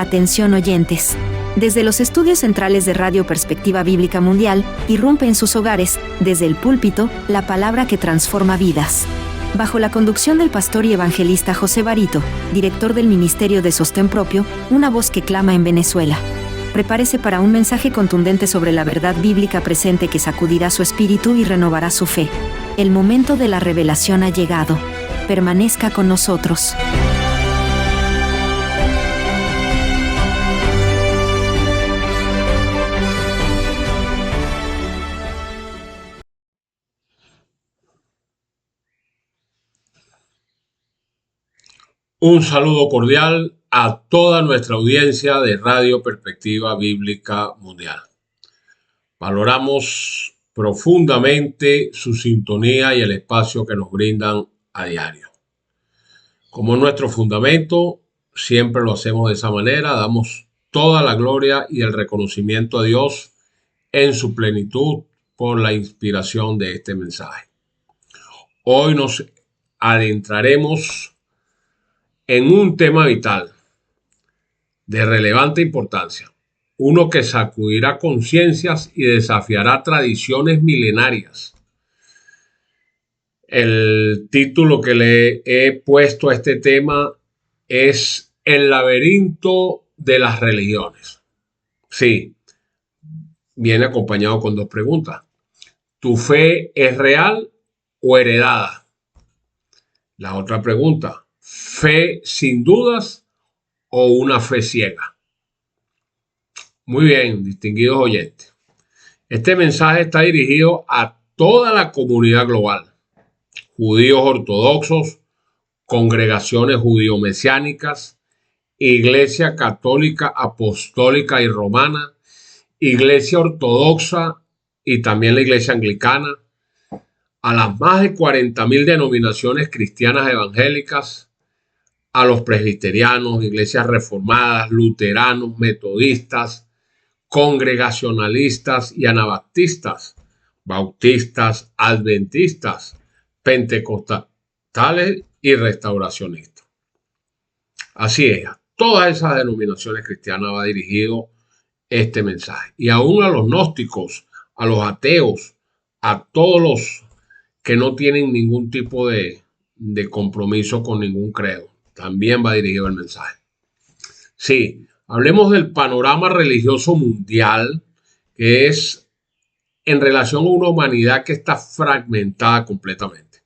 Atención oyentes. Desde los estudios centrales de Radio Perspectiva Bíblica Mundial, irrumpe en sus hogares, desde el púlpito, la palabra que transforma vidas. Bajo la conducción del pastor y evangelista José Barito, director del Ministerio de Sostén Propio, una voz que clama en Venezuela. Prepárese para un mensaje contundente sobre la verdad bíblica presente que sacudirá su espíritu y renovará su fe. El momento de la revelación ha llegado. Permanezca con nosotros. Un saludo cordial a toda nuestra audiencia de Radio Perspectiva Bíblica Mundial. Valoramos profundamente su sintonía y el espacio que nos brindan a diario. Como nuestro fundamento, siempre lo hacemos de esa manera, damos toda la gloria y el reconocimiento a Dios en su plenitud por la inspiración de este mensaje. Hoy nos adentraremos en un tema vital, de relevante importancia, uno que sacudirá conciencias y desafiará tradiciones milenarias. El título que le he puesto a este tema es El laberinto de las religiones. Sí, viene acompañado con dos preguntas. ¿Tu fe es real o heredada? La otra pregunta, ¿fe sin dudas o una fe ciega? Muy bien, distinguidos oyentes. Este mensaje está dirigido a toda la comunidad global. Judíos ortodoxos, congregaciones judío-mesiánicas, Iglesia Católica, Apostólica y Romana, Iglesia Ortodoxa y también la Iglesia Anglicana, a las más de 40.000 denominaciones cristianas evangélicas, a los presbiterianos, iglesias reformadas, luteranos, metodistas, congregacionalistas y anabaptistas, bautistas, adventistas, pentecostales y restauracionistas. Así es, a todas esas denominaciones cristianas va dirigido este mensaje. Y aún a los gnósticos, a los ateos, a todos los que no tienen ningún tipo de compromiso con ningún credo. También va dirigido el mensaje. Sí, hablemos del panorama religioso mundial, que es en relación a una humanidad que está fragmentada completamente.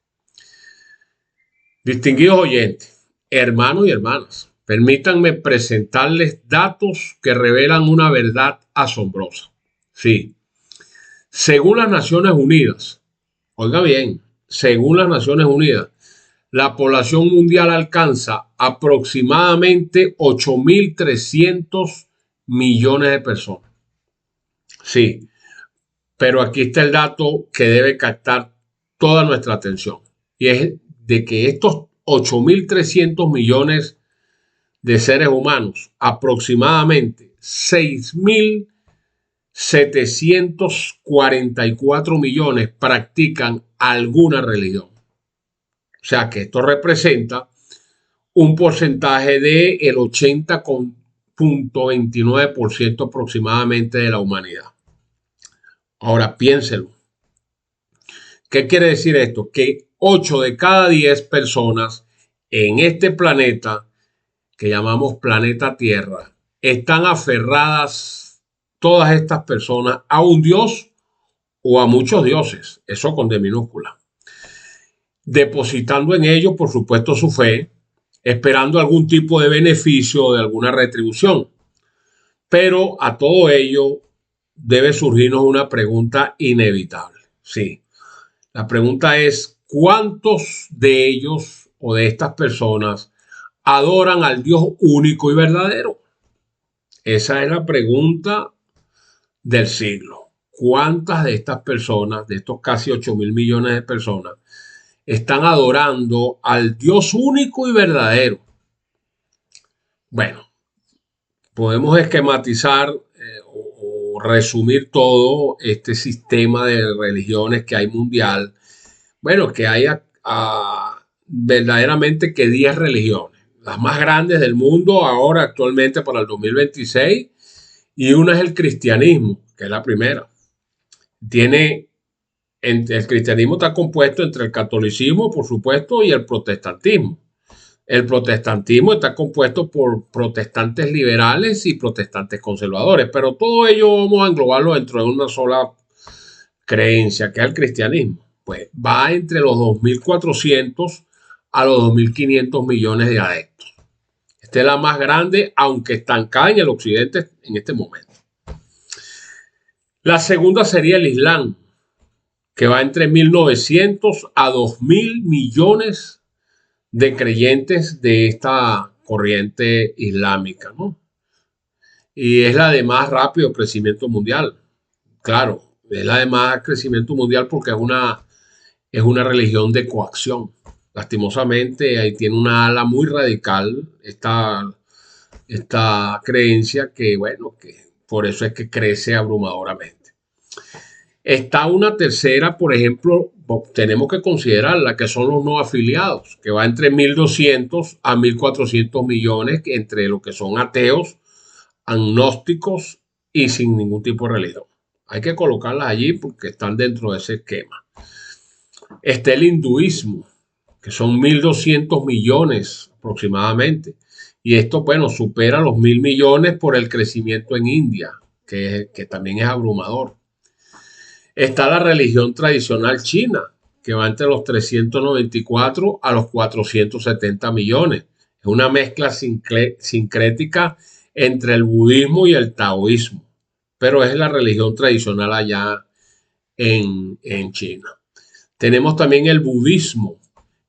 Distinguidos oyentes, hermanos y hermanas, permítanme presentarles datos que revelan una verdad asombrosa. Sí, según las Naciones Unidas, oiga bien, según las Naciones Unidas, la población mundial alcanza aproximadamente 8.300 millones de personas. Sí, pero aquí está el dato que debe captar toda nuestra atención. Y es de que estos 8.300 millones de seres humanos, aproximadamente 6.744 millones practican alguna religión. O sea que esto representa un porcentaje del 80,29% aproximadamente de la humanidad. Ahora piénselo. ¿Qué quiere decir esto? Que 8 de cada 10 personas en este planeta, que llamamos planeta Tierra, están aferradas todas estas personas a un dios o a muchos dioses. Eso con D minúscula. Depositando en ellos, por supuesto, su fe, esperando algún tipo de beneficio o de alguna retribución. Pero a todo ello debe surgirnos una pregunta inevitable. Sí, la pregunta es, ¿cuántos de ellos o de estas personas adoran al Dios único y verdadero? Esa es la pregunta del siglo. ¿Cuántas de estas personas, de estos casi 8.000 millones de personas, están adorando al Dios único y verdadero? Bueno, podemos esquematizar o resumir todo este sistema de religiones que hay mundial. Bueno, que hay verdaderamente que 10 religiones. las más grandes del mundo ahora actualmente para el 2026, y una es el cristianismo, que es la primera. El cristianismo está compuesto entre el catolicismo, por supuesto, y el protestantismo. El protestantismo está compuesto por protestantes liberales y protestantes conservadores, pero todo ello vamos a englobarlo dentro de una sola creencia, que es el cristianismo. Pues va entre los 2.400 a los 2.500 millones de adeptos. Esta es la más grande, aunque estancada en el occidente en este momento. La segunda sería el Islam, que va entre 1.900 a 2.000 millones de creyentes de esta corriente islámica, ¿no? Y es la de más rápido crecimiento mundial. Claro, es la de más crecimiento mundial porque es una religión de coacción. Lastimosamente, ahí tiene una ala muy radical esta creencia que, bueno, que por eso es que crece abrumadoramente. Está una tercera, por ejemplo, tenemos que considerarla, que son los no afiliados, que va entre 1.200 a 1.400 millones entre lo que son ateos, agnósticos y sin ningún tipo de religión. Hay que colocarlas allí porque están dentro de ese esquema. Está el hinduismo, que son 1.200 millones aproximadamente. Y esto, bueno, supera los 1.000 millones por el crecimiento en India, que también es abrumador. Está la religión tradicional china, que va entre los 394 a los 470 millones. Es una mezcla sincrética entre el budismo y el taoísmo, pero es la religión tradicional allá en China. Tenemos también el budismo,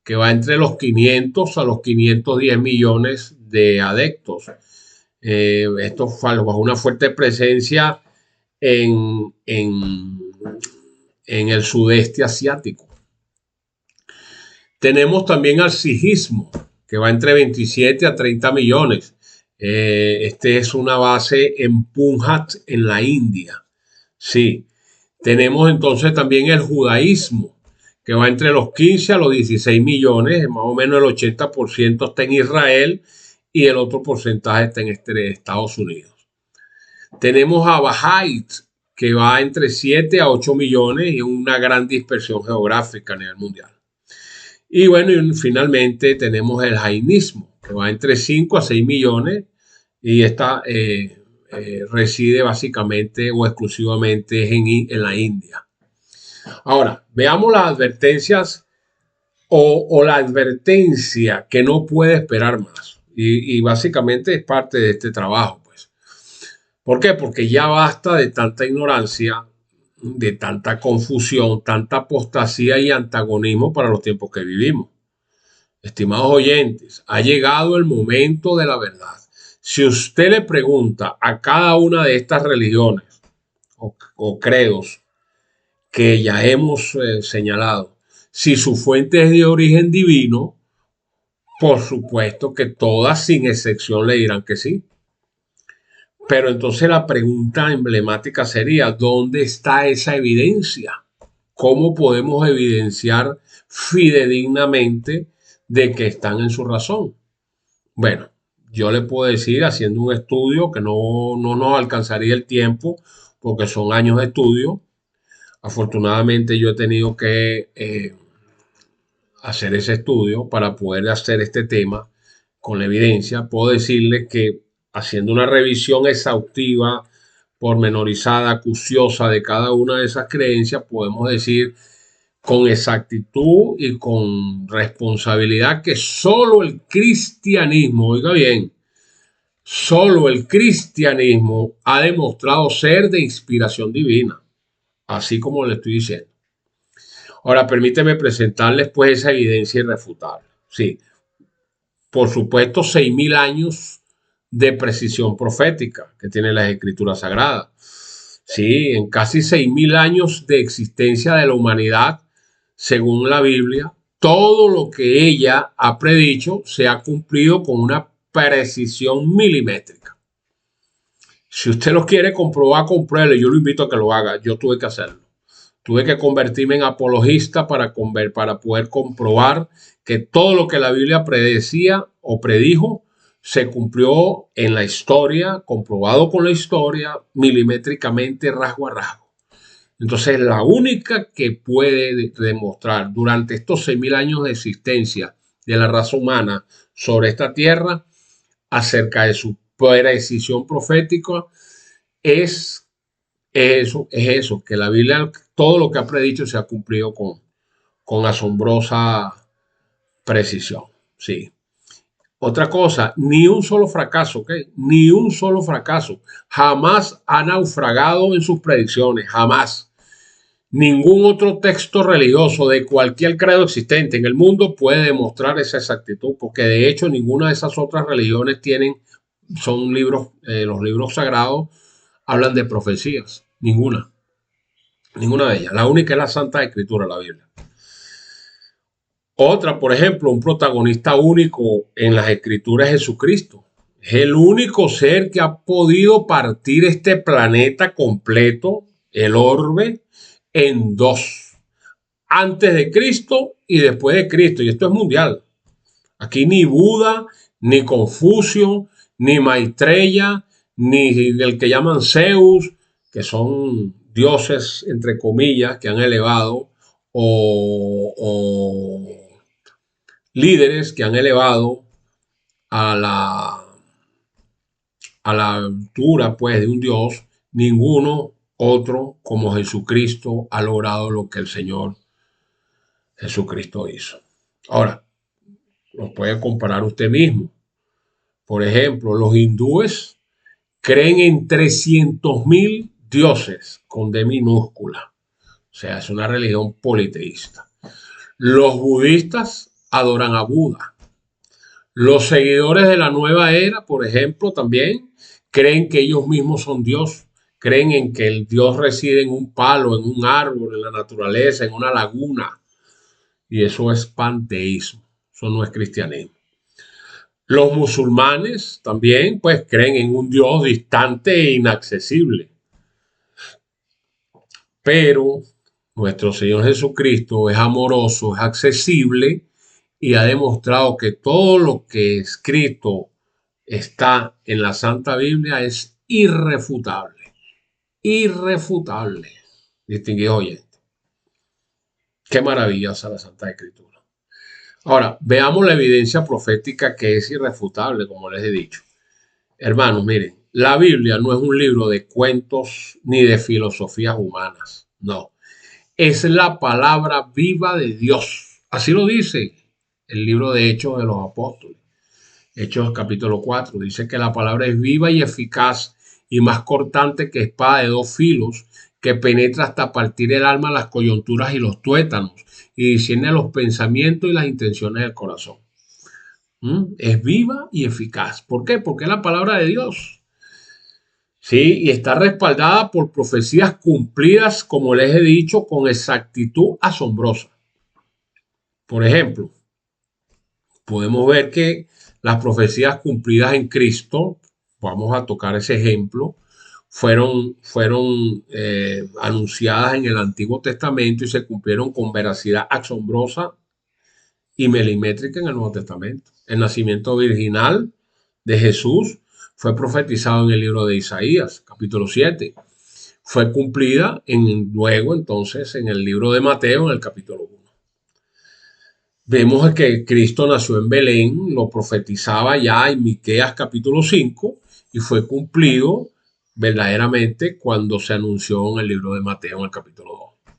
que va entre los 500 a los 510 millones de adeptos. Esto bajo una fuerte presencia en el sudeste asiático. Tenemos también al sijismo, que va entre 27 a 30 millones. Este es una base en Punjab, en la India. Sí. Tenemos entonces también el judaísmo, que va entre los 15 a los 16 millones, más o menos el 80% está en Israel y el otro porcentaje está en Estados Unidos. Tenemos a Bahá'í, que va entre 7 a 8 millones y una gran dispersión geográfica a nivel mundial. Y bueno, y finalmente tenemos el jainismo, que va entre 5 a 6 millones y esta reside básicamente o exclusivamente en la India. Ahora, veamos las advertencias o la advertencia que no puede esperar más. Y básicamente es parte de este trabajo, pues. ¿Por qué? Porque ya basta de tanta ignorancia, de tanta confusión, tanta apostasía y antagonismo para los tiempos que vivimos. Estimados oyentes, ha llegado el momento de la verdad. Si usted le pregunta a cada una de estas religiones o credos que ya hemos señalado, si su fuente es de origen divino, por supuesto que todas sin excepción le dirán que sí. Pero entonces la pregunta emblemática sería, ¿dónde está esa evidencia? ¿Cómo podemos evidenciar fidedignamente de que están en su razón? Bueno, yo le puedo decir, haciendo un estudio que no nos alcanzaría el tiempo porque son años de estudio. Afortunadamente yo he tenido que hacer ese estudio para poder hacer este tema con la evidencia. Puedo decirle que haciendo una revisión exhaustiva, pormenorizada, acuciosa de cada una de esas creencias, podemos decir con exactitud y con responsabilidad que solo el cristianismo, oiga bien, solo el cristianismo ha demostrado ser de inspiración divina, así como le estoy diciendo. Ahora, permíteme presentarles pues esa evidencia irrefutable. Sí, por supuesto, 6.000 años de precisión profética que tienen las escrituras sagradas. Sí, en casi 6.000 años de existencia de la humanidad, según la Biblia, todo lo que ella ha predicho se ha cumplido con una precisión milimétrica. Si usted lo quiere comprobar, compruébelo. Yo lo invito a que lo haga. Yo tuve que hacerlo. Tuve que convertirme en apologista para poder comprobar que todo lo que la Biblia predecía o predijo se cumplió en la historia, comprobado con la historia, milimétricamente, rasgo a rasgo. Entonces, la única que puede demostrar durante estos 6.000 años de existencia de la raza humana sobre esta tierra, acerca de su precisión profética, es eso, que la Biblia, todo lo que ha predicho se ha cumplido con asombrosa precisión. Sí. Otra cosa, ni un solo fracaso, ¿ok? Ni un solo fracaso. Jamás ha naufragado en sus predicciones, jamás. Ningún otro texto religioso de cualquier credo existente en el mundo puede demostrar esa exactitud, porque de hecho ninguna de esas otras religiones son libros, los libros sagrados hablan de profecías. Ninguna de ellas. La única es la Santa Escritura, la Biblia. Otra, por ejemplo, un protagonista único en las Escrituras es Jesucristo. Es el único ser que ha podido partir este planeta completo, el orbe, en dos. Antes de Cristo y después de Cristo. Y esto es mundial. Aquí ni Buda, ni Confucio, ni Maitreya, ni el que llaman Zeus, que son dioses, entre comillas, que han elevado, o líderes que han elevado a la altura, pues, de un dios. Ninguno otro como Jesucristo ha logrado lo que el Señor Jesucristo hizo. Ahora, lo puede comparar usted mismo. Por ejemplo, los hindúes creen en 300.000 dioses con D minúscula. O sea, es una religión politeísta. Los budistas adoran a Buda. Los seguidores de la nueva era, por ejemplo, también creen que ellos mismos son Dios. Creen en que el Dios reside en un palo, en un árbol, en la naturaleza, en una laguna. Y eso es panteísmo. Eso no es cristianismo. Los musulmanes también, pues, creen en un Dios distante e inaccesible. Pero nuestro Señor Jesucristo es amoroso, es accesible y ha demostrado que todo lo que escrito está en la Santa Biblia es irrefutable. Irrefutable. Distinguido oyente. Qué maravillosa la Santa Escritura. Ahora, veamos la evidencia profética que es irrefutable, como les he dicho. Hermanos, miren, la Biblia no es un libro de cuentos ni de filosofías humanas, no. Es la palabra viva de Dios. Así lo dice el libro de Hechos de los Apóstoles. Hechos capítulo 4 dice que la palabra es viva y eficaz y más cortante que espada de dos filos, que penetra hasta partir el alma, las coyunturas y los tuétanos, y discierne los pensamientos y las intenciones del corazón. Es viva y eficaz. ¿Por qué? Porque es la palabra de Dios. Sí, y está respaldada por profecías cumplidas, como les he dicho, con exactitud asombrosa. Por ejemplo, podemos ver que las profecías cumplidas en Cristo, vamos a tocar ese ejemplo, fueron anunciadas en el Antiguo Testamento y se cumplieron con veracidad asombrosa y milimétrica en el Nuevo Testamento. El nacimiento virginal de Jesús fue profetizado en el libro de Isaías, capítulo 7. Fue cumplida luego entonces en el libro de Mateo, en el capítulo 1. Vemos que Cristo nació en Belén, lo profetizaba ya en Miqueas capítulo 5 y fue cumplido verdaderamente cuando se anunció en el libro de Mateo en el capítulo 2.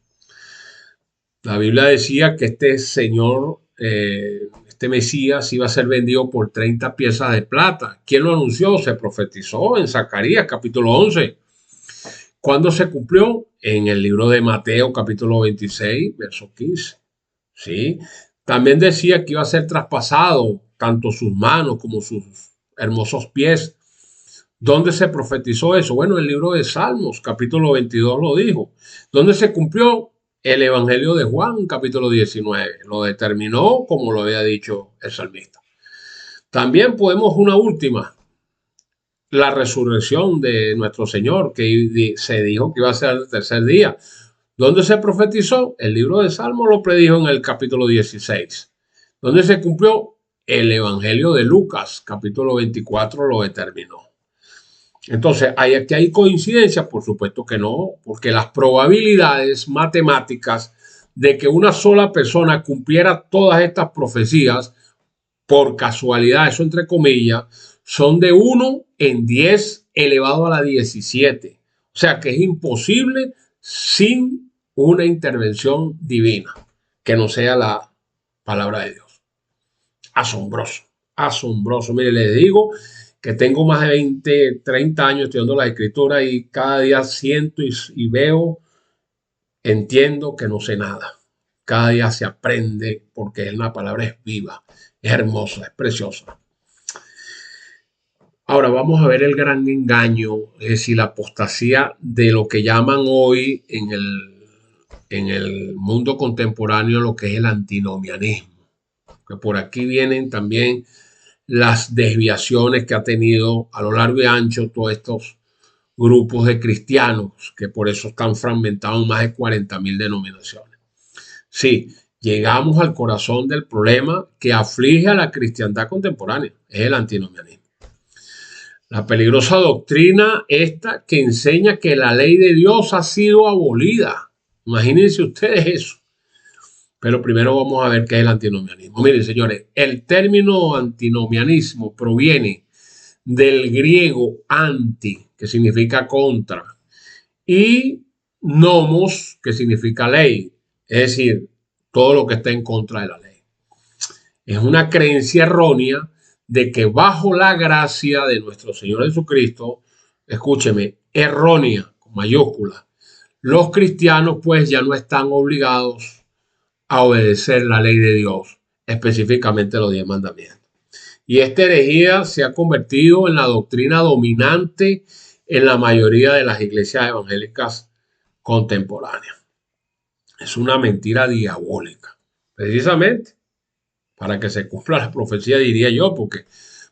La Biblia decía que este Señor, este Mesías, iba a ser vendido por 30 piezas de plata. ¿Quién lo anunció? Se profetizó en Zacarías capítulo 11. ¿Cuándo se cumplió? En el libro de Mateo capítulo 26, verso 15. ¿Sí? También decía que iba a ser traspasado tanto sus manos como sus hermosos pies. ¿Dónde se profetizó eso? Bueno, el libro de Salmos, capítulo 22 lo dijo. ¿Dónde se cumplió? El Evangelio de Juan, capítulo 19. Lo determinó como lo había dicho el salmista. También podemos una última. La resurrección de nuestro Señor, que se dijo que iba a ser el tercer día. ¿Dónde se profetizó? El libro de Salmos lo predijo en el capítulo 16. ¿Dónde se cumplió? El Evangelio de Lucas, capítulo 24, lo determinó. Entonces, ¿aquí hay coincidencia? Por supuesto que no, porque las probabilidades matemáticas de que una sola persona cumpliera todas estas profecías, por casualidad, eso entre comillas, son de 1 en 10 elevado a la 17. O sea que es imposible sin una intervención divina, que no sea la palabra de Dios. Asombroso, asombroso. Mire, les digo que tengo más de 20, 30 años estudiando la escritura y cada día siento y veo, entiendo que no sé nada. Cada día se aprende porque la palabra es viva, es hermosa, es preciosa. Ahora vamos a ver el gran engaño, es decir, la apostasía de lo que llaman hoy en el mundo contemporáneo lo que es el antinomianismo. Que por aquí vienen también las desviaciones que ha tenido a lo largo y ancho todos estos grupos de cristianos, que por eso están fragmentados en más de 40.000 denominaciones. Sí, llegamos al corazón del problema que aflige a la cristiandad contemporánea, es el antinomianismo. La peligrosa doctrina esta que enseña que la ley de Dios ha sido abolida. Imagínense ustedes eso. Pero primero vamos a ver qué es el antinomianismo. Miren, señores, el término antinomianismo proviene del griego anti, que significa contra, y nomos, que significa ley, es decir, todo lo que está en contra de la ley. Es una creencia errónea de que bajo la gracia de nuestro Señor Jesucristo, escúcheme, errónea, con mayúscula, los cristianos pues ya no están obligados a obedecer la ley de Dios, específicamente los 10 mandamientos. Y esta herejía se ha convertido en la doctrina dominante en la mayoría de las iglesias evangélicas contemporáneas. Es una mentira diabólica, precisamente para que se cumpla la profecía, diría yo, porque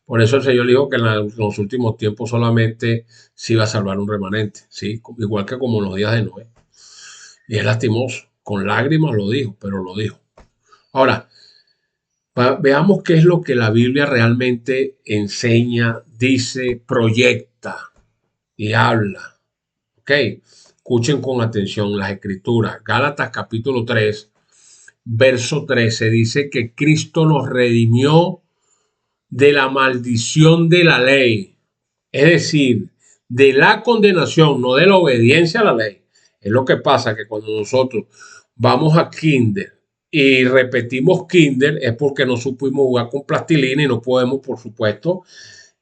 por eso el Señor dijo que en los últimos tiempos solamente se iba a salvar un remanente, ¿sí? Igual que como en los días de Noé. Y es lastimoso, con lágrimas lo dijo, pero lo dijo. Ahora, veamos qué es lo que la Biblia realmente enseña, dice, proyecta y habla. ¿Ok? Escuchen con atención las escrituras. Gálatas capítulo 3, verso 13 dice que Cristo nos redimió de la maldición de la ley. Es decir, de la condenación, no de la obediencia a la ley. Es lo que pasa que cuando nosotros vamos a kinder y repetimos kinder es porque no supimos jugar con plastilina y no podemos, por supuesto,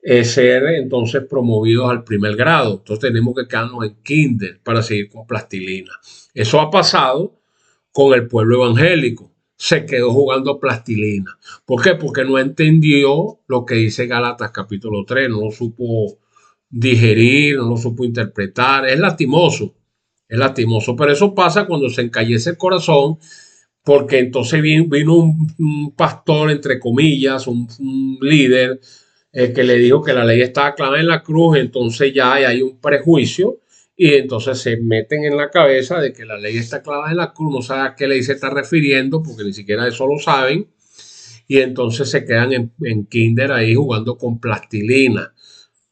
ser entonces promovidos al primer grado. Entonces tenemos que quedarnos en kinder para seguir con plastilina. Eso ha pasado con el pueblo evangélico. Se quedó jugando plastilina. ¿Por qué? Porque no entendió lo que dice Gálatas capítulo 3, no lo supo digerir, no lo supo interpretar. Es lastimoso, pero eso pasa cuando se encallece el corazón, porque entonces vino un pastor, entre comillas, un líder, que le dijo que la ley estaba clavada en la cruz, entonces ya hay un prejuicio y entonces se meten en la cabeza de que la ley está clavada en la cruz, no saben a qué ley se está refiriendo porque ni siquiera eso lo saben, y entonces se quedan en kinder ahí jugando con plastilina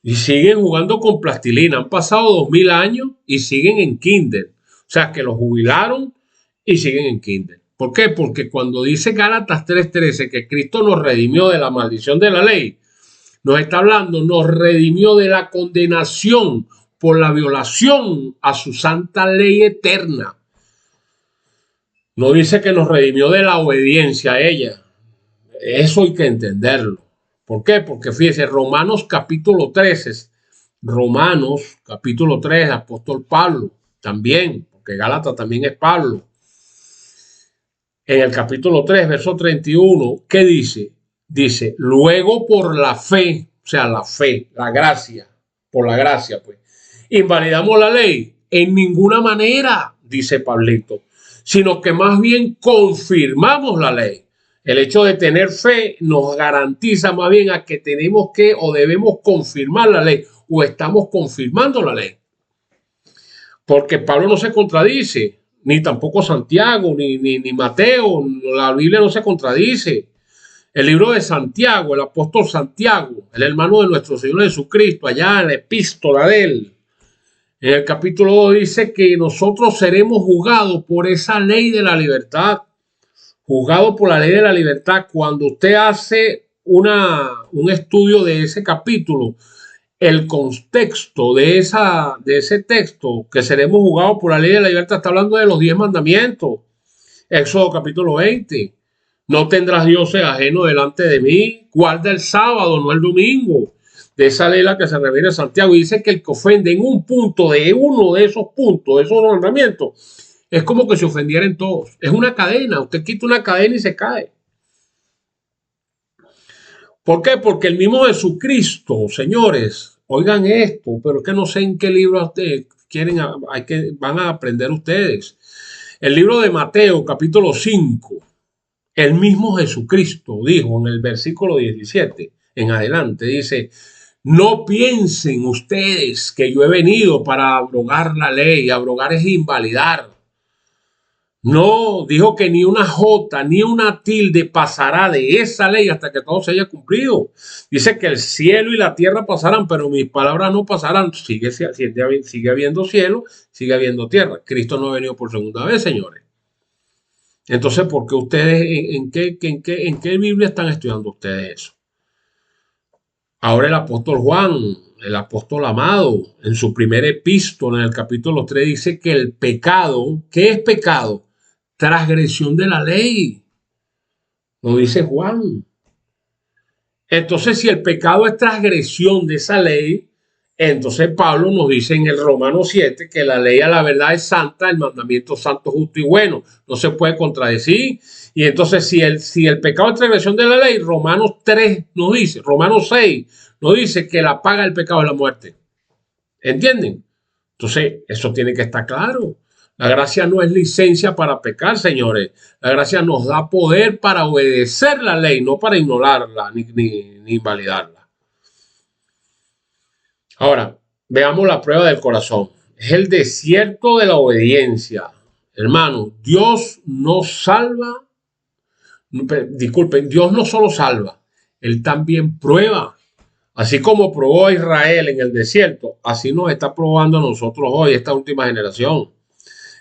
y siguen jugando con plastilina. Han pasado 2000 años y siguen en kinder, o sea que los jubilaron y siguen en kinder. ¿Por qué? Porque cuando dice Gálatas 3:13 que Cristo nos redimió de la maldición de la ley, nos está hablando, nos redimió de la condenación por la violación a su santa ley eterna. No dice que nos redimió de la obediencia a ella. Eso hay que entenderlo. ¿Por qué? Porque fíjese, Romanos capítulo 13, apóstol Pablo, también, porque Gálatas también es Pablo. En el capítulo 3, verso 31, ¿qué dice? Dice, luego por la fe, o sea, la fe, la gracia, por la gracia, pues, ¿invalidamos la ley? En ninguna manera, dice Pablito, sino que más bien confirmamos la ley. El hecho de tener fe nos garantiza más bien a que tenemos que o debemos confirmar la ley o estamos confirmando la ley. Porque Pablo no se contradice. ni tampoco Santiago, ni Mateo. La Biblia no se contradice. El libro de Santiago, el apóstol Santiago, el hermano de nuestro Señor Jesucristo, allá en la epístola de él, en el capítulo 2 dice que nosotros seremos juzgados por esa ley de la libertad. Juzgados por la ley de la libertad. Cuando usted hace un estudio de ese capítulo, el contexto de ese texto, que seremos juzgados por la ley de la libertad, está hablando de los 10 mandamientos. Éxodo capítulo 20. No tendrás dioses ajenos delante de mí. Guarda el sábado, no el domingo. De esa ley la que se refiere a Santiago. Y dice que el que ofende en un punto de uno de esos puntos, de esos mandamientos, es como que se ofendiera en todos. Es una cadena. Usted quita una cadena y se cae. ¿Por qué? Porque el mismo Jesucristo, señores, oigan esto, pero es que no sé en qué libro ustedes van a aprender ustedes. El libro de Mateo, capítulo 5, el mismo Jesucristo dijo en el versículo 17 en adelante, dice: no piensen ustedes que yo he venido para abrogar la ley. Abrogar es invalidar. No, dijo que ni una jota ni una tilde pasará de esa ley hasta que todo se haya cumplido. Dice que el cielo y la tierra pasarán, pero mis palabras no pasarán. Sigue habiendo cielo, sigue habiendo tierra. Cristo no ha venido por segunda vez, señores. Entonces, ¿por qué ustedes, en qué Biblia están estudiando ustedes eso? Ahora el apóstol Juan, el apóstol amado, en su primera epístola, en el capítulo 3, dice que el pecado, ¿qué es pecado? Transgresión de la ley. Lo dice Juan. Entonces, si el pecado es transgresión de esa ley, entonces Pablo nos dice en el Romano 7 que la ley a la verdad es santa, el mandamiento santo, justo y bueno. No se puede contradecir. Y entonces, si el pecado es transgresión de la ley, Romanos 3 nos dice, Romanos 6 nos dice que la paga del pecado es la muerte. ¿Entienden? Entonces, eso tiene que estar claro. La gracia no es licencia para pecar, señores. La gracia nos da poder para obedecer la ley, no para ignorarla ni invalidarla. Ahora, veamos la prueba del corazón. Es el desierto de la obediencia. Hermano, Dios no salva. Disculpen, Dios no solo salva, Él también prueba. Así como probó a Israel en el desierto, así nos está probando a nosotros hoy, esta última generación.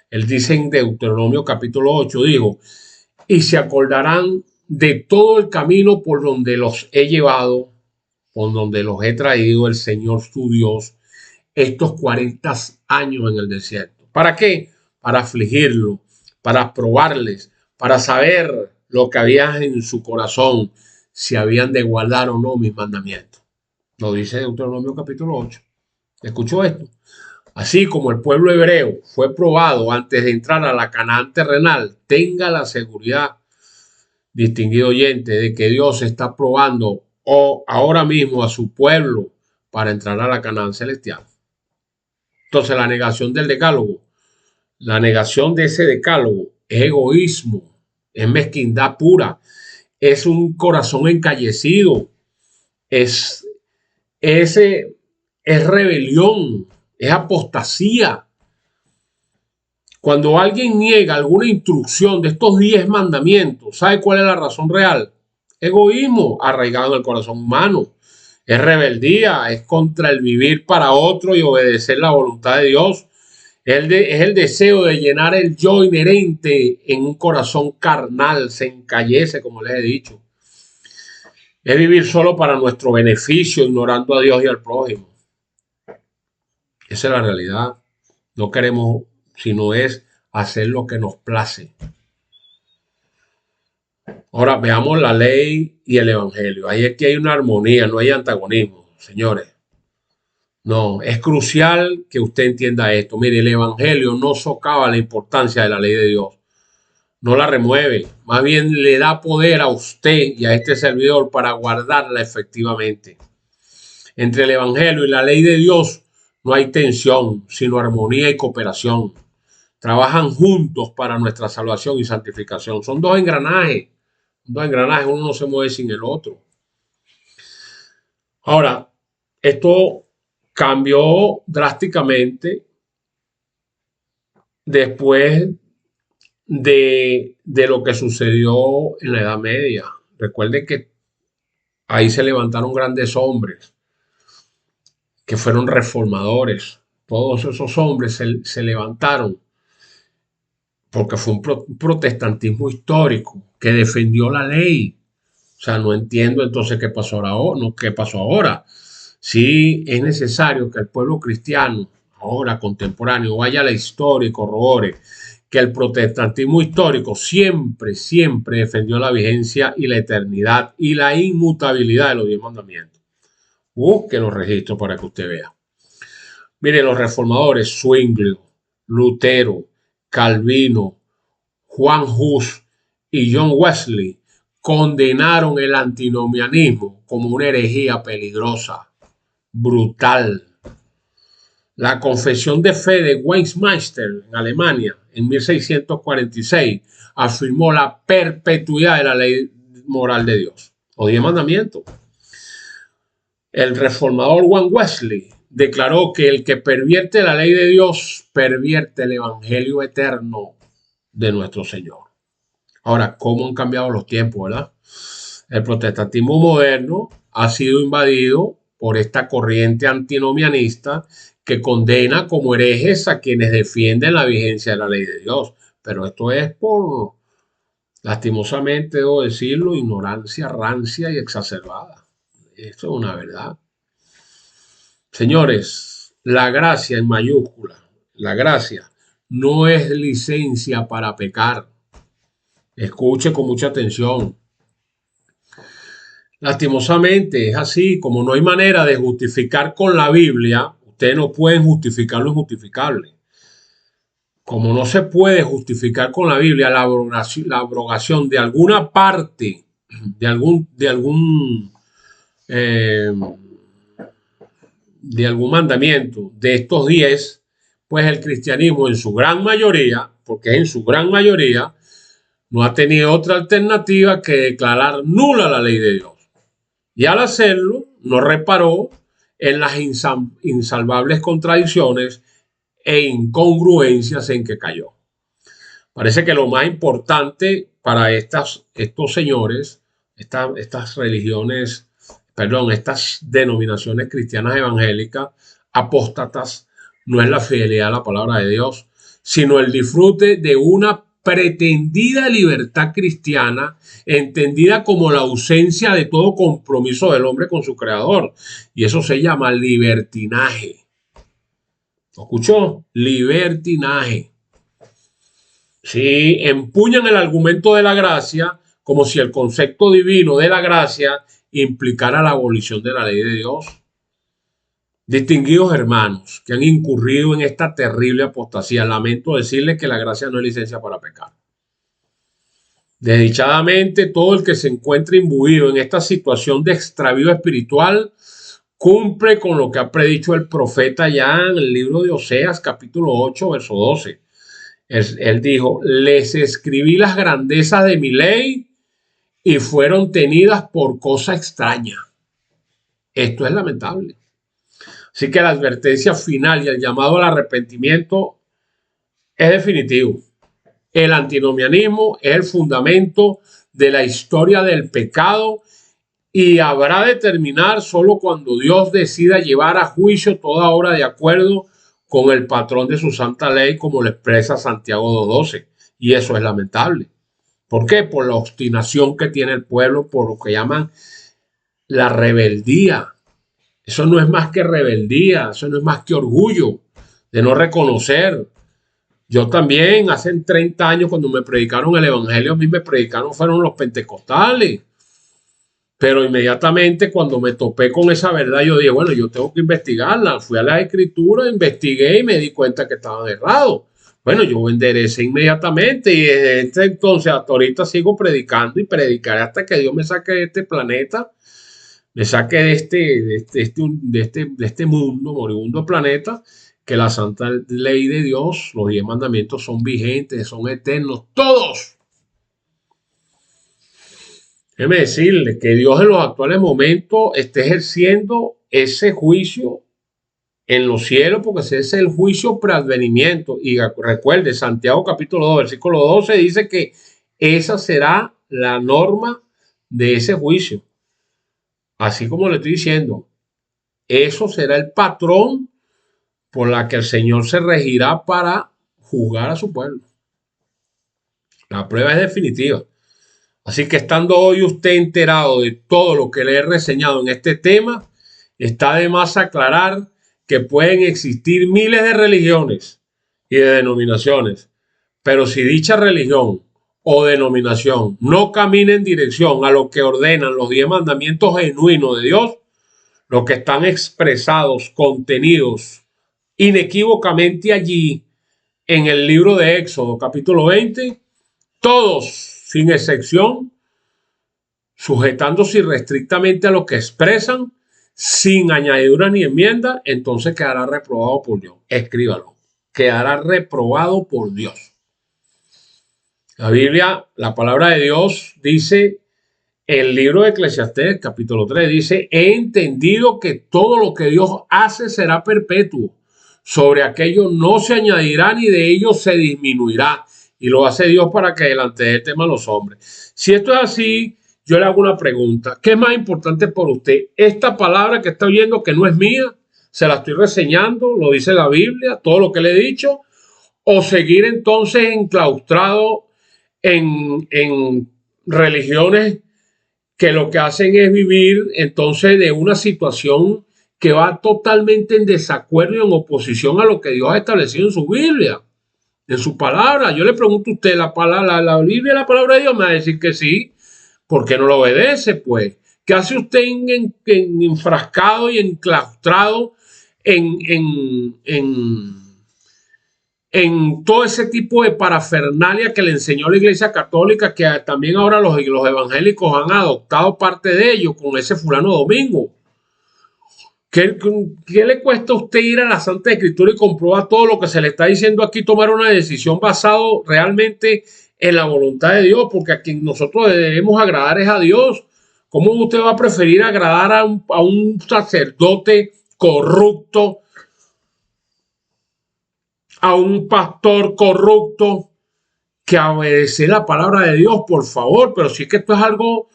Él dice en Deuteronomio capítulo 8, dijo: y se acordarán de todo el camino por donde los he llevado, por donde los he traído el Señor su Dios, estos 40 años en el desierto. ¿Para qué? Para afligirlo, para probarles, para saber lo que había en su corazón, si habían de guardar o no mis mandamientos. Lo dice Deuteronomio capítulo 8. ¿Escuchó esto? Así como el pueblo hebreo fue probado antes de entrar a la Canaán terrenal, tenga la seguridad, distinguido oyente, de que Dios está probando ahora mismo a su pueblo para entrar a la Canaán celestial. Entonces, la negación del decálogo, la negación de ese decálogo es egoísmo, es mezquindad pura, es un corazón encallecido, es rebelión, es apostasía. Cuando alguien niega alguna instrucción de estos 10 mandamientos, ¿sabe cuál es la razón real? Egoísmo arraigado en el corazón humano. Es rebeldía, es contra el vivir para otro y obedecer la voluntad de Dios. Es el deseo de llenar el yo inherente en un corazón carnal, se encallece, como les he dicho. Es vivir solo para nuestro beneficio, ignorando a Dios y al prójimo. Esa es la realidad. No queremos, sino es hacer lo que nos place. Ahora veamos la ley y el evangelio. Ahí es que hay una armonía, no hay antagonismo, señores. No, es crucial que usted entienda esto. Mire, el evangelio no socava la importancia de la ley de Dios. No la remueve. Más bien le da poder a usted y a este servidor para guardarla efectivamente. Entre el evangelio y la ley de Dios no hay tensión, sino armonía y cooperación. Trabajan juntos para nuestra salvación y santificación. Son dos engranajes. Uno no se mueve sin el otro. Ahora, esto cambió drásticamente después de lo que sucedió en la Edad Media. Recuerden que ahí se levantaron grandes hombres que fueron reformadores. Todos esos hombres se levantaron porque fue un protestantismo histórico que defendió la ley. O sea, no entiendo entonces qué pasó ahora. No, qué pasó ahora. Sí, es necesario que el pueblo cristiano, ahora contemporáneo, vaya a la historia y corrobore que el protestantismo histórico siempre, siempre defendió la vigencia y la eternidad y la inmutabilidad de los 10 mandamientos. Busque los registros para que usted vea. Mire, los reformadores Zwinglio, Lutero, Calvino, Juan Hus y John Wesley condenaron el antinomianismo como una herejía peligrosa, brutal. La confesión de fe de Westminster en Alemania en 1646 afirmó la perpetuidad de la ley moral de Dios, los 10 mandamientos. El reformador Juan Wesley declaró que el que pervierte la ley de Dios pervierte el evangelio eterno de nuestro Señor. Ahora, ¿cómo han cambiado los tiempos, verdad? El protestantismo moderno ha sido invadido por esta corriente antinomianista que condena como herejes a quienes defienden la vigencia de la ley de Dios. Pero esto es por, lastimosamente debo decirlo, ignorancia rancia y exacerbada. Esto es una verdad. Señores, la gracia en mayúscula, la gracia no es licencia para pecar. Escuche con mucha atención. Lastimosamente es así, como no hay manera de justificar con la Biblia, ustedes no pueden justificar lo injustificable. Como no se puede justificar con la Biblia la abrogación de alguna parte, de algún mandamiento de estos 10, pues el cristianismo en su gran mayoría, porque en su gran mayoría, no ha tenido otra alternativa que declarar nula la ley de Dios. Y al hacerlo, no reparó en las insalvables contradicciones e incongruencias en que cayó. Parece que lo más importante para estos señores, estas religiones, estas denominaciones cristianas evangélicas, apóstatas, no es la fidelidad a la palabra de Dios, sino el disfrute de una pretendida libertad cristiana, entendida como la ausencia de todo compromiso del hombre con su creador. Y eso se llama libertinaje. ¿Lo escuchó? Libertinaje. Sí, empuñan el argumento de la gracia como si el concepto divino de la gracia implicara la abolición de la ley de Dios. Distinguidos hermanos que han incurrido en esta terrible apostasía, lamento decirles que la gracia no es licencia para pecar. Desdichadamente, todo el que se encuentre imbuido en esta situación de extravío espiritual cumple con lo que ha predicho el profeta ya en el libro de Oseas, capítulo 8, verso 12. Él dijo: les escribí las grandezas de mi ley y fueron tenidas por cosa extraña. Esto es lamentable. Así que la advertencia final y el llamado al arrepentimiento es definitivo. El antinomianismo es el fundamento de la historia del pecado y habrá de terminar solo cuando Dios decida llevar a juicio toda obra de acuerdo con el patrón de su santa ley, como lo expresa Santiago 2:12. Y eso es lamentable. ¿Por qué? Por la obstinación que tiene el pueblo, por lo que llaman la rebeldía. Eso no es más que rebeldía, eso no es más que orgullo de no reconocer. Yo también, hace 30 años, cuando me predicaron el evangelio, a mí me predicaron, fueron los pentecostales. Pero inmediatamente cuando me topé con esa verdad, yo dije, bueno, yo tengo que investigarla. Fui a la escritura, investigué y me di cuenta que estaban errados. Bueno, yo enderecé inmediatamente y desde entonces hasta ahorita sigo predicando y predicaré hasta que Dios me saque de este planeta, me saque de este mundo, moribundo planeta, que la santa ley de Dios, los 10 mandamientos son vigentes, son eternos, todos. Déjeme decirle que Dios en los actuales momentos está ejerciendo ese juicio en los cielos, porque ese es el juicio preadvenimiento. Y recuerde, Santiago capítulo 2, versículo 12 dice que esa será la norma de ese juicio. Así como le estoy diciendo, eso será el patrón por la que el Señor se regirá para juzgar a su pueblo. La prueba es definitiva. Así que estando hoy usted enterado de todo lo que le he reseñado en este tema, está de más aclarar que pueden existir miles de religiones y de denominaciones, pero si dicha religión o denominación no camina en dirección a lo que ordenan los 10 mandamientos genuinos de Dios, los que están expresados, contenidos inequívocamente allí en el libro de Éxodo, capítulo 20, todos, sin excepción, sujetándose irrestrictamente a lo que expresan, sin añadidura ni enmienda, entonces quedará reprobado por Dios. Escríbalo. Quedará reprobado por Dios. La Biblia, la palabra de Dios dice, el libro de Eclesiastés, capítulo 3, dice, he entendido que todo lo que Dios hace será perpetuo. Sobre aquello no se añadirá ni de ello se disminuirá. Y lo hace Dios para que delante de él teman los hombres. Si esto es así, yo le hago una pregunta. ¿Qué es más importante por usted? Esta palabra que está oyendo, que no es mía, se la estoy reseñando, lo dice la Biblia, todo lo que le he dicho, o seguir entonces enclaustrado en religiones que lo que hacen es vivir entonces de una situación que va totalmente en desacuerdo y en oposición a lo que Dios ha establecido en su Biblia, en su palabra. Yo le pregunto a usted, la Biblia, la palabra de Dios, me va a decir que sí. ¿Por qué no lo obedece, pues? ¿Qué hace usted enfrascado y enclaustrado en todo ese tipo de parafernalia que le enseñó la Iglesia Católica, que también ahora los evangélicos han adoptado parte de ello con ese fulano domingo? ¿Qué le cuesta a usted ir a la Santa Escritura y comprobar todo lo que se le está diciendo aquí, tomar una decisión basado realmente en la voluntad de Dios? Porque a quien nosotros debemos agradar es a Dios. ¿Cómo usted va a preferir agradar a un sacerdote corrupto, a un pastor corrupto, que obedecer la palabra de Dios? Por favor, pero si es que esto es algo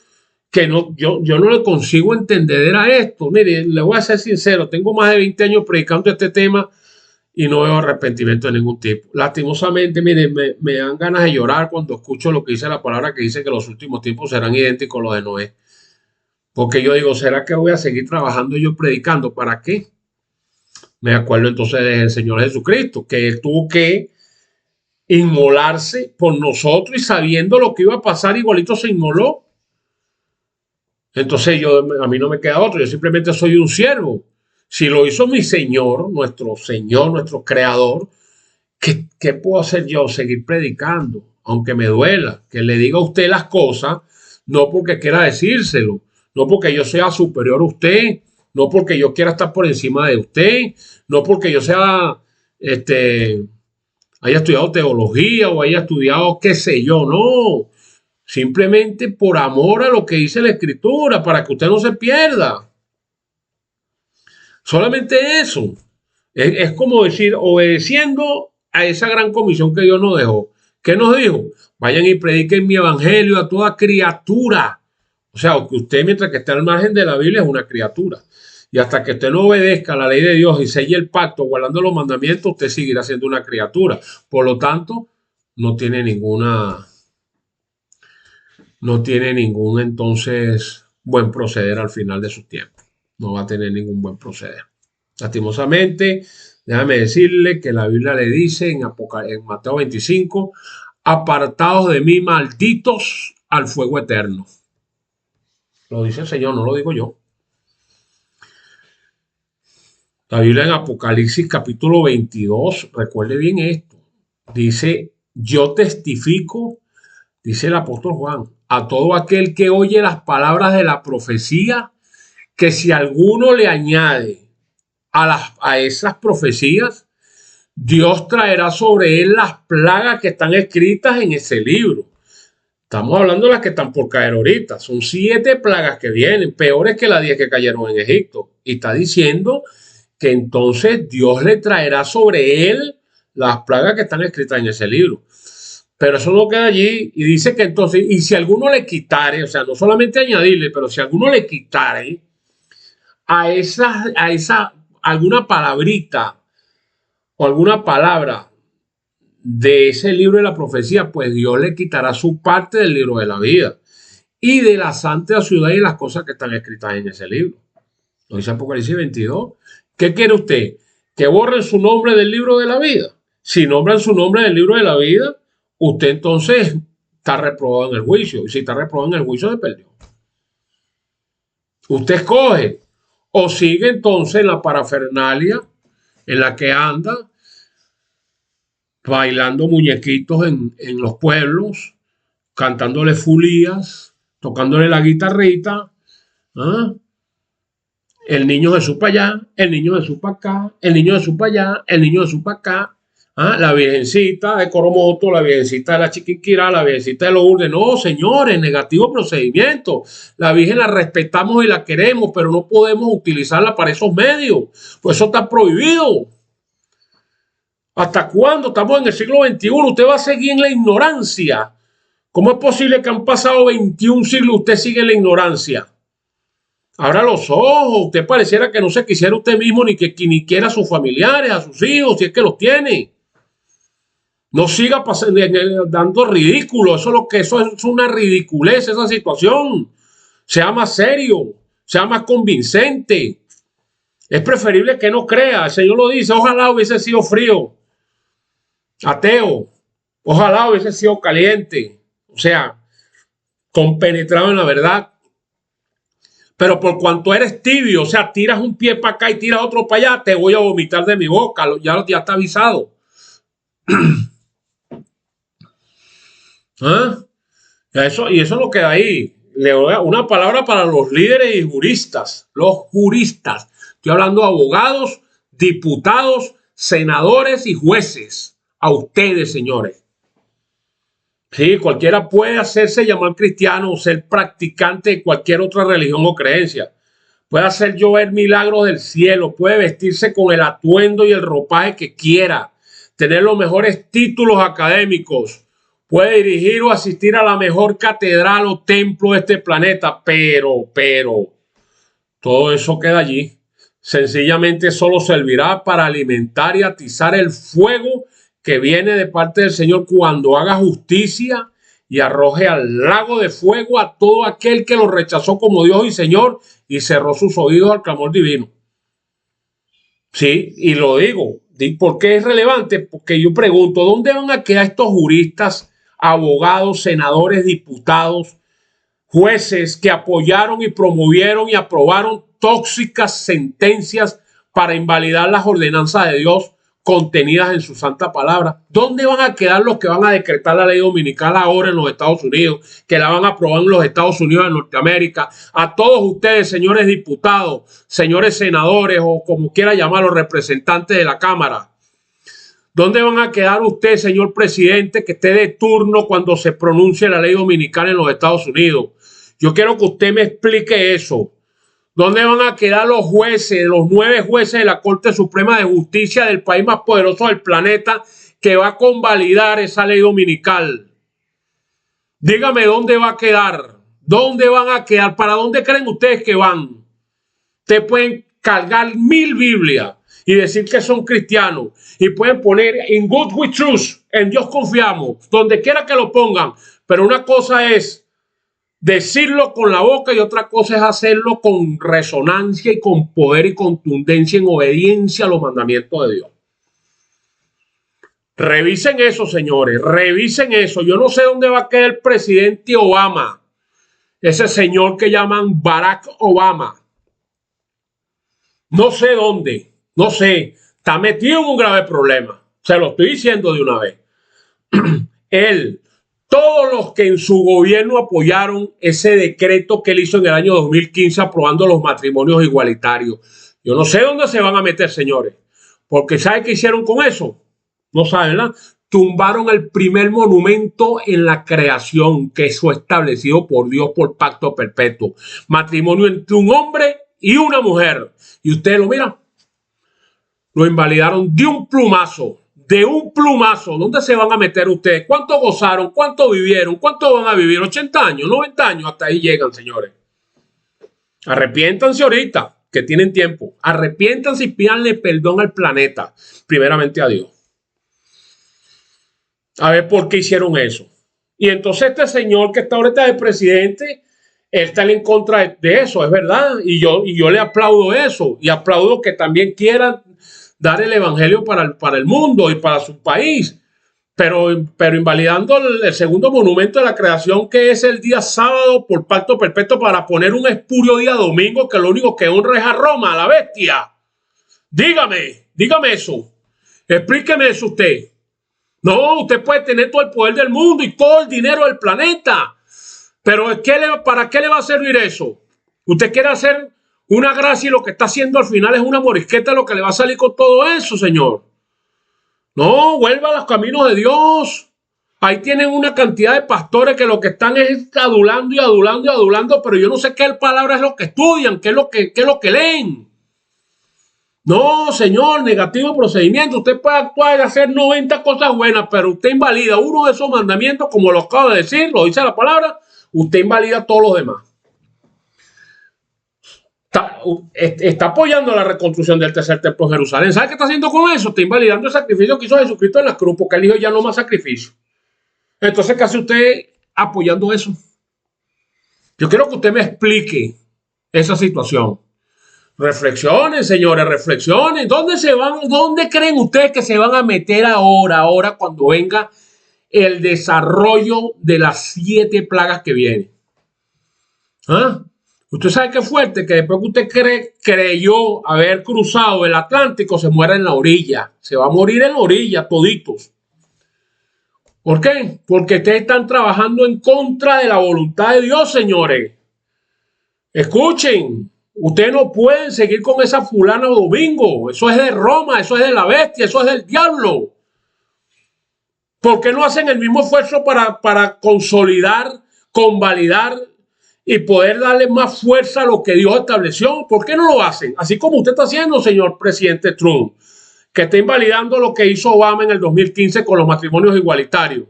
que yo no le consigo entender a esto. Mire, le voy a ser sincero, tengo más de 20 años predicando este tema y no veo arrepentimiento de ningún tipo. Lastimosamente, mire, me dan ganas de llorar cuando escucho lo que dice la palabra, que dice que los últimos tiempos serán idénticos a los de Noé. Porque yo digo, ¿será que voy a seguir trabajando yo predicando? ¿Para qué? Me acuerdo entonces del Señor Jesucristo, que Él tuvo que inmolarse por nosotros y sabiendo lo que iba a pasar, igualito se inmoló. Entonces a mí no me queda otro, yo simplemente soy un siervo. Si lo hizo mi Señor, nuestro Creador, ¿qué puedo hacer yo? Seguir predicando, aunque me duela, que le diga a usted las cosas, no porque quiera decírselo, no porque yo sea superior a usted, no porque yo quiera estar por encima de usted, no porque yo haya estudiado teología o haya estudiado qué sé yo, no. Simplemente por amor a lo que dice la Escritura, para que usted no se pierda. Solamente eso. Es como decir, obedeciendo a esa gran comisión que Dios nos dejó. ¿Qué nos dijo? Vayan y prediquen mi evangelio a toda criatura. O sea, que usted, mientras que esté al margen de la Biblia, es una criatura. Y hasta que usted no obedezca la ley de Dios y selle el pacto guardando los mandamientos, usted seguirá siendo una criatura. Por lo tanto, no tiene ningún entonces buen proceder al final de sus tiempos. No va a tener ningún buen proceder. Lastimosamente, déjame decirle que la Biblia le dice en Mateo 25, apartados de mí, malditos, al fuego eterno. Lo dice el Señor, no lo digo yo. La Biblia en Apocalipsis capítulo 22, recuerde bien esto, dice, yo testifico, dice el apóstol Juan, a todo aquel que oye las palabras de la profecía, que si alguno le añade a esas profecías, Dios traerá sobre él las plagas que están escritas en ese libro. Estamos hablando de las que están por caer ahorita. Son 7 plagas que vienen, peores que las 10 que cayeron en Egipto. Y está diciendo que entonces Dios le traerá sobre él las plagas que están escritas en ese libro. Pero eso no queda allí, y dice que entonces, y si alguno le quitare, o sea, no solamente añadirle, pero si alguno le quitare a esa alguna palabrita o alguna palabra de ese libro de la profecía, pues Dios le quitará su parte del libro de la vida y de la santa ciudad y las cosas que están escritas en ese libro. Lo dice Apocalipsis 22. ¿Qué quiere usted? ¿Que borren su nombre del libro de la vida? Si nombran su nombre del libro de la vida, usted entonces está reprobado en el juicio. Y si está reprobado en el juicio, se perdió. Usted escoge o sigue entonces en la parafernalia en la que anda, bailando muñequitos en los pueblos, cantándole fulías, tocándole la guitarrita, ¿ah? El niño Jesús para allá, el niño Jesús para acá, el niño Jesús para allá, el niño Jesús para acá, ¿ah? La virgencita de Coromoto, la virgencita de la Chiquinquirá, la virgencita de Lourdes. No, señores, negativo procedimiento. La Virgen la respetamos y la queremos, pero no podemos utilizarla para esos medios, pues eso está prohibido. ¿Hasta cuándo? Estamos en el siglo XXI. Usted va a seguir en la ignorancia. ¿Cómo es posible que han pasado 21 siglos y usted sigue en la ignorancia? Abra los ojos. Usted pareciera que no se quisiera usted mismo ni que ni quiera a sus familiares, a sus hijos, si es que los tiene. No siga dando ridículo. Eso es una ridiculez, esa situación. Sea más serio, sea más convincente. Es preferible que no crea. El Señor lo dice. Ojalá hubiese sido frío, ateo. Ojalá hubiese sido caliente. O sea, compenetrado en la verdad. Pero por cuanto eres tibio, o sea, tiras un pie para acá y tiras otro para allá, te voy a vomitar de mi boca. Ya está avisado. ¿Ah? Y eso no queda ahí. Le doy una palabra para los líderes y juristas. Los juristas. Estoy hablando de abogados, diputados, senadores y jueces. A ustedes, señores. Sí, cualquiera puede hacerse llamar cristiano o ser practicante de cualquier otra religión o creencia. Puede hacer llover milagros del cielo. Puede vestirse con el atuendo y el ropaje que quiera. Tener los mejores títulos académicos. Puede dirigir o asistir a la mejor catedral o templo de este planeta. Pero, todo eso queda allí. Sencillamente solo servirá para alimentar y atizar el fuego que viene de parte del Señor cuando haga justicia y arroje al lago de fuego a todo aquel que lo rechazó como Dios y Señor y cerró sus oídos al clamor divino. Sí, y lo digo. ¿Por qué es relevante? Porque yo pregunto, ¿dónde van a quedar estos juristas, abogados, senadores, diputados, jueces que apoyaron y promovieron y aprobaron tóxicas sentencias para invalidar las ordenanzas de Dios contenidas en su santa palabra? ¿Dónde van a quedar los que van a decretar la ley dominical ahora en los Estados Unidos, que la van a aprobar en los Estados Unidos de Norteamérica? A todos ustedes, señores diputados, señores senadores o como quiera llamarlos, representantes de la Cámara. ¿Dónde van a quedar ustedes, señor presidente, que esté de turno cuando se pronuncie la ley dominical en los Estados Unidos? Yo quiero que usted me explique eso. ¿Dónde van a quedar los jueces, los 9 jueces de la Corte Suprema de Justicia del país más poderoso del planeta que va a convalidar esa ley dominical? Dígame dónde va a quedar. ¿Dónde van a quedar? ¿Para dónde creen ustedes que van? Ustedes pueden cargar 1000 Biblias y decir que son cristianos. Y pueden poner in God we trust, en Dios confiamos, donde quiera que lo pongan. Pero una cosa es decirlo con la boca y otra cosa es hacerlo con resonancia y con poder y contundencia en obediencia a los mandamientos de Dios. Revisen eso, señores, revisen eso. Yo no sé dónde va a quedar el presidente Obama, ese señor que llaman Barack Obama. No sé dónde, no sé. Está metido en un grave problema. Se lo estoy diciendo de una vez. Él, todos los que en su gobierno apoyaron ese decreto que él hizo en el año 2015 aprobando los matrimonios igualitarios. Yo no sé dónde se van a meter, señores. Porque ¿sabe qué hicieron con eso? No saben, ¿verdad? Tumbaron el primer monumento en la creación que fue establecido por Dios por pacto perpetuo. Matrimonio entre un hombre y una mujer. Y ustedes lo miran. Lo invalidaron de un plumazo. De un plumazo. ¿Dónde se van a meter ustedes? ¿Cuánto gozaron? ¿Cuánto vivieron? ¿Cuánto van a vivir? ¿80 años? ¿90 años? Hasta ahí llegan, señores. Arrepiéntanse ahorita, que tienen tiempo. Arrepiéntanse y pídanle perdón al planeta. Primeramente a Dios. A ver por qué hicieron eso. Y entonces este señor que está ahorita de presidente, él está en contra de eso, es verdad. Y yo le aplaudo eso. Y aplaudo que también quieran dar el evangelio para el mundo y para su país. Pero invalidando el segundo monumento de la creación, que es el día sábado por pacto perpetuo, para poner un espurio día domingo, que lo único que honra es a Roma, a la bestia. Dígame eso. Explíqueme eso usted. No, usted puede tener todo el poder del mundo y todo el dinero del planeta, pero ¿para qué le va a servir eso? Usted quiere hacer una gracia y lo que está haciendo al final es una morisqueta, lo que le va a salir con todo eso, señor. No, vuelva a los caminos de Dios. Ahí tienen una cantidad de pastores que lo que están es adulando y adulando y adulando, pero yo no sé qué palabra es lo que estudian, qué es lo que leen. No, señor, negativo procedimiento. Usted puede actuar y hacer 90 cosas buenas, pero usted invalida uno de esos mandamientos, como lo acabo de decir, lo dice la palabra, usted invalida todos los demás. Está apoyando la reconstrucción del tercer templo en Jerusalén. ¿Sabe qué está haciendo con eso? Está invalidando el sacrificio que hizo Jesucristo en la cruz, porque él dijo ya no más sacrificio. Entonces, ¿qué hace usted apoyando eso? Yo quiero que usted me explique esa situación. Reflexionen, señores, reflexionen. ¿Dónde creen ustedes que se van a meter ahora cuando venga el desarrollo de las 7 plagas que vienen? ¿Ah? Usted sabe qué fuerte, que después que usted creyó haber cruzado el Atlántico, se muera en la orilla. Se va a morir en la orilla toditos. ¿Por qué? Porque ustedes están trabajando en contra de la voluntad de Dios, señores. Escuchen. Ustedes no pueden seguir con esa fulana domingo. Eso es de Roma, eso es de la bestia, eso es del diablo. ¿Por qué no hacen el mismo esfuerzo para consolidar, convalidar y poder darle más fuerza a lo que Dios estableció? ¿Por qué no lo hacen? Así como usted está haciendo, señor presidente Trump, que está invalidando lo que hizo Obama en el 2015 con los matrimonios igualitarios.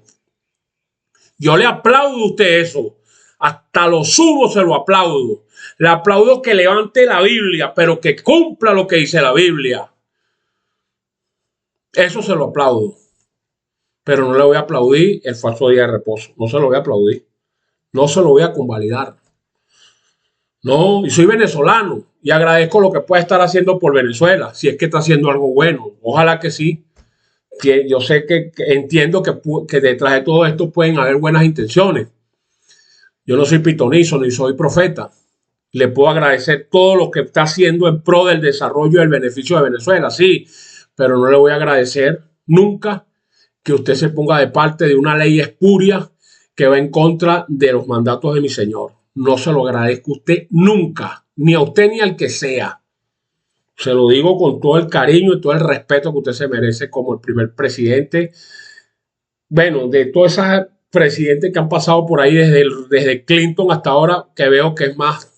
Yo le aplaudo a usted eso. Hasta lo sumo se lo aplaudo. Le aplaudo que levante la Biblia, pero que cumpla lo que dice la Biblia. Eso se lo aplaudo. Pero no le voy a aplaudir el falso día de reposo. No se lo voy a aplaudir. No se lo voy a convalidar. No, y soy venezolano y agradezco lo que puede estar haciendo por Venezuela, si es que está haciendo algo bueno. Ojalá que sí. Que yo sé que entiendo que detrás de todo esto pueden haber buenas intenciones. Yo no soy pitonizo ni soy profeta. Le puedo agradecer todo lo que está haciendo en pro del desarrollo y del beneficio de Venezuela, sí, pero no le voy a agradecer nunca que usted se ponga de parte de una ley espuria que va en contra de los mandatos de mi Señor. No se lo agradezco a usted nunca, ni a usted ni al que sea. Se lo digo con todo el cariño y todo el respeto que usted se merece como el primer presidente. Bueno, de todas esas presidentes que han pasado por ahí desde Clinton hasta ahora, que veo que es más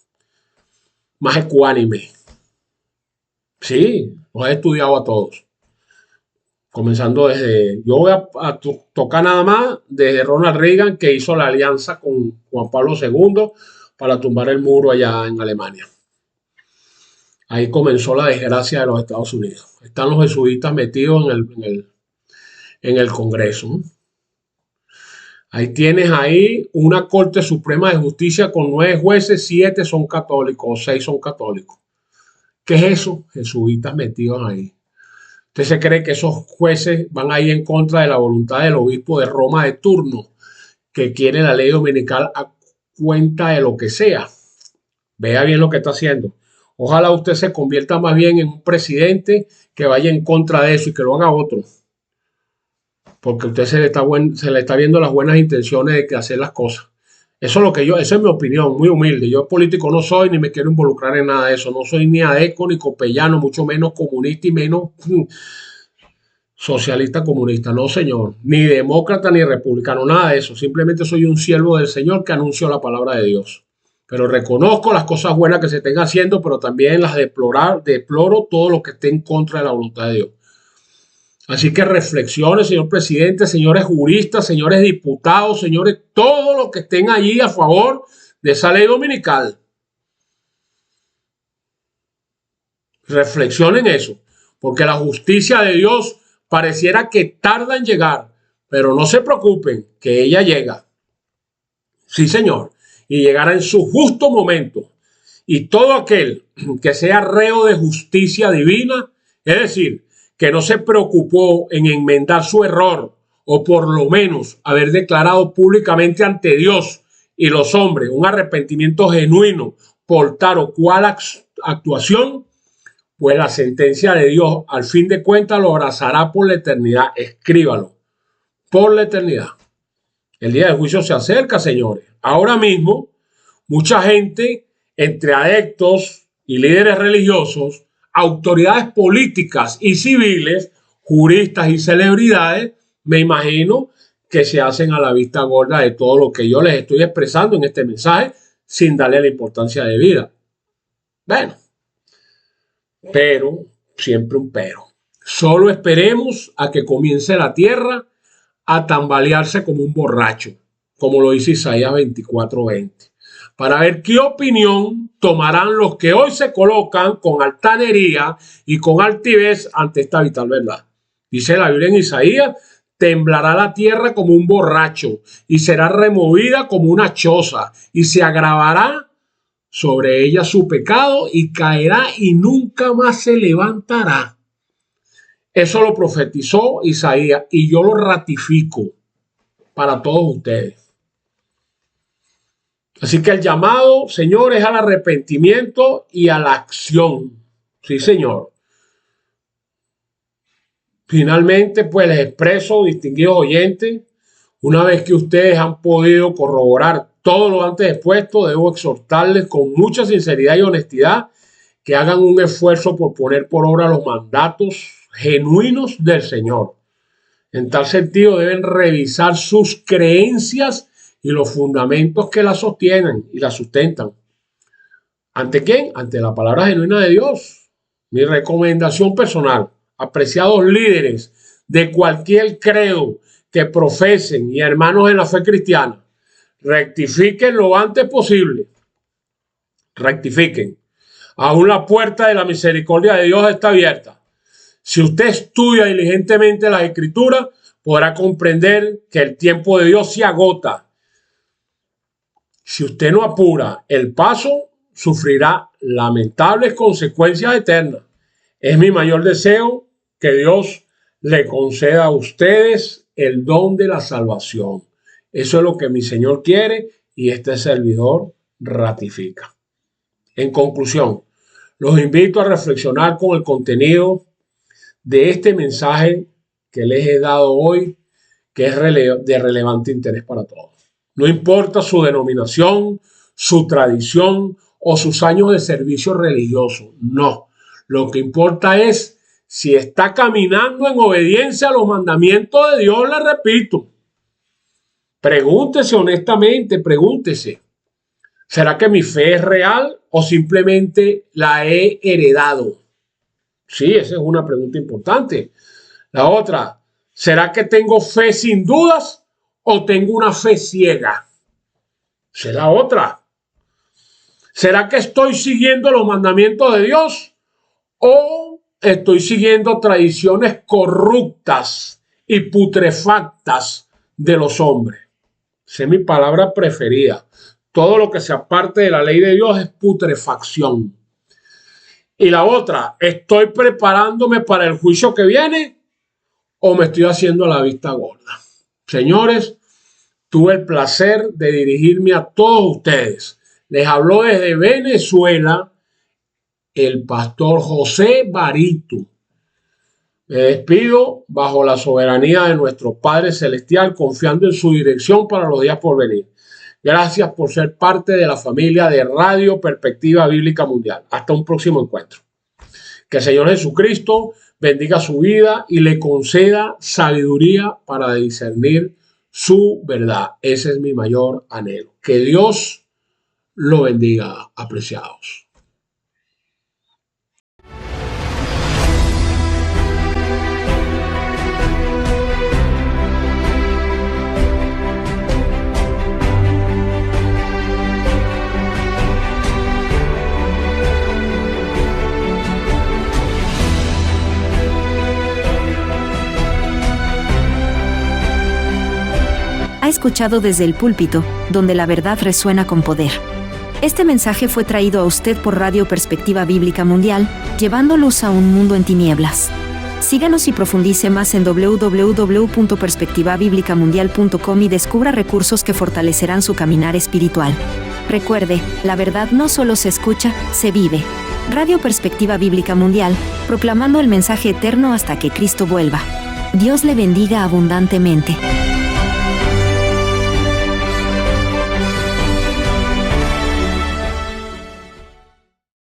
ecuánime. Sí, los he estudiado a todos. Comenzando desde, yo voy a tocar nada más desde Ronald Reagan, que hizo la alianza con Juan Pablo II para tumbar el muro allá en Alemania. Ahí comenzó la desgracia de los Estados Unidos. Están los jesuitas metidos en el Congreso, ¿no? Ahí tienes ahí una Corte Suprema de Justicia con 9 jueces, 7 son católicos o 6 son católicos. ¿Qué es eso? Jesuitas metidos ahí. ¿Usted se cree que esos jueces van a ir en contra de la voluntad del obispo de Roma de turno, que quiere la ley dominical a cuenta de lo que sea? Vea bien lo que está haciendo. Ojalá usted se convierta más bien en un presidente que vaya en contra de eso y que lo haga otro. Porque usted se le está viendo las buenas intenciones de hacer las cosas. Eso es lo que esa es mi opinión, muy humilde. Yo político no soy, ni me quiero involucrar en nada de eso. No soy ni adeco, ni copellano, mucho menos comunista y menos socialista comunista. No, señor. Ni demócrata, ni republicano, nada de eso. Simplemente soy un siervo del Señor que anunció la palabra de Dios. pero reconozco las cosas buenas que se estén haciendo, pero también las deploro todo lo que esté en contra de la voluntad de Dios. Así que reflexiones, señor presidente, señores juristas, señores diputados, señores, todos los que estén allí a favor de esa ley dominical. Reflexionen eso, porque la justicia de Dios pareciera que tarda en llegar, pero no se preocupen, que ella llega. Sí, señor, y llegará en su justo momento. Y todo aquel que sea reo de justicia divina, es decir, que no se preocupó en enmendar su error, o por lo menos haber declarado públicamente ante Dios y los hombres un arrepentimiento genuino por tal o cual actuación, pues la sentencia de Dios al fin de cuentas lo abrazará por la eternidad. Escríbalo, por la eternidad. El día del juicio se acerca, señores. Ahora mismo, mucha gente, entre adeptos y líderes religiosos, autoridades políticas y civiles, juristas y celebridades, me imagino que se hacen a la vista gorda de todo lo que yo les estoy expresando en este mensaje sin darle la importancia debida. Bueno, pero, siempre un pero. Solo esperemos a que comience la tierra a tambalearse como un borracho, como lo dice Isaías 24:20, para ver qué opinión tomarán los que hoy se colocan con altanería y con altivez ante esta vital verdad. Dice la Biblia en Isaías: temblará la tierra como un borracho y será removida como una choza y se agravará sobre ella su pecado y caerá y nunca más se levantará. Eso lo profetizó Isaías y yo lo ratifico para todos ustedes. Así que el llamado, señor, es al arrepentimiento y a la acción. Sí, señor. Finalmente, pues les expreso, distinguidos oyentes, una vez que ustedes han podido corroborar todo lo antes expuesto, debo exhortarles con mucha sinceridad y honestidad que hagan un esfuerzo por poner por obra los mandatos genuinos del Señor. En tal sentido, deben revisar sus creencias y los fundamentos que la sostienen y la sustentan. ¿Ante quién? Ante la palabra genuina de Dios. Mi recomendación personal: apreciados líderes de cualquier credo que profesen y hermanos en la fe cristiana, rectifiquen lo antes posible. Rectifiquen. Aún la puerta de la misericordia de Dios está abierta. Si usted estudia diligentemente las Escrituras, podrá comprender que el tiempo de Dios se agota. Si usted no apura el paso, sufrirá lamentables consecuencias eternas. Es mi mayor deseo que Dios le conceda a ustedes el don de la salvación. Eso es lo que mi Señor quiere y este servidor ratifica. En conclusión, los invito a reflexionar con el contenido de este mensaje que les he dado hoy, que es de relevante interés para todos. No importa su denominación, su tradición o sus años de servicio religioso. No. Lo que importa es si está caminando en obediencia a los mandamientos de Dios, le repito. Pregúntese honestamente, pregúntese. ¿Será que mi fe es real o simplemente la he heredado? Sí, esa es una pregunta importante. La otra, ¿será que tengo fe sin dudas o tengo una fe ciega? Esa es la otra. ¿Será que estoy siguiendo los mandamientos de Dios o estoy siguiendo tradiciones corruptas y putrefactas de los hombres? Esa es mi palabra preferida. Todo lo que se aparte de la ley de Dios es putrefacción. Y la otra, ¿estoy preparándome para el juicio que viene o me estoy haciendo la vista gorda? Señores, tuve el placer de dirigirme a todos ustedes. Les habló desde Venezuela el pastor José Barito. Me despido bajo la soberanía de nuestro Padre Celestial, confiando en su dirección para los días por venir. Gracias por ser parte de la familia de Radio Perspectiva Bíblica Mundial. Hasta un próximo encuentro. Que el Señor Jesucristo bendiga su vida y le conceda sabiduría para discernir su verdad. Ese es mi mayor anhelo. Que Dios lo bendiga, apreciados. Ha escuchado Desde el Púlpito, donde la verdad resuena con poder. Este mensaje fue traído a usted por Radio Perspectiva Bíblica Mundial, llevando luz a un mundo en tinieblas. Síganos y profundice más en www.perspectivabiblicamundial.com y descubra recursos que fortalecerán su caminar espiritual. Recuerde, la verdad no solo se escucha, se vive. Radio Perspectiva Bíblica Mundial, proclamando el mensaje eterno hasta que Cristo vuelva. Dios le bendiga abundantemente.